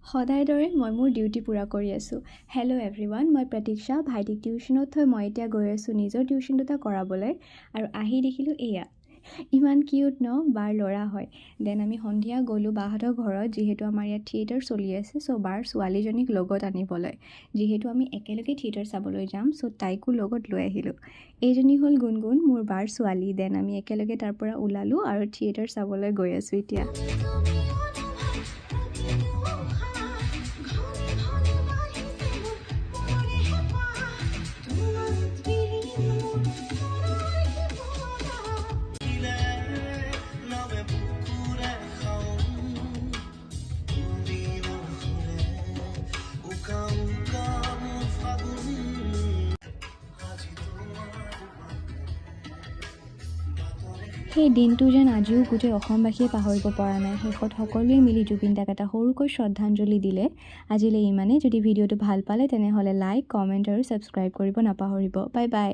সদায় দৰে মই মোৰ ডিউটি পূৰা কৰি আছোঁ। হেল্ল' এভৰিৱান, মই প্ৰতীক্ষা। ভাইটিক টিউশ্যনত থৈ মই এতিয়া গৈ আছোঁ নিজৰ টিউশ্যন দুটা কৰাবলৈ। আৰু আহি দেখিলোঁ এয়া ইমান কিউট ন, বাৰ ল'ৰা হয়। দেন আমি সন্ধিয়া গ'লোঁ বাহঁতৰ ঘৰত, যিহেতু আমাৰ ইয়াত থিয়েটাৰ চলি আছে। চ' বাৰ ছোৱালীজনীক লগত আনিবলৈ, যিহেতু আমি একেলগে থিয়েটাৰ চাবলৈ যাম। চ' তাইকো লগত লৈ আহিলোঁ। এইজনী হ'ল গুণগুণ, মোৰ বাৰ ছোৱালী। দেন আমি একেলগে তাৰ পৰা ওলালোঁ আৰু থিয়েটাৰ চাবলৈ গৈ আছোঁ এতিয়া। সেই দিনটো যেন আজিও গোটেই অসমবাসীয়ে পাহৰিব পৰা নাই। শেষত সকলোৱে মিলি জুবিন দাক এটা সৰুকৈ শ্ৰদ্ধাঞ্জলি দিলে। আজিলৈ ইমানেই। যদি ভিডিঅ'টো ভাল পালে তেনেহ'লে লাইক, কমেণ্ট আৰু ছাবস্ক্ৰাইব কৰিব নাপাহৰিব। Bye bye.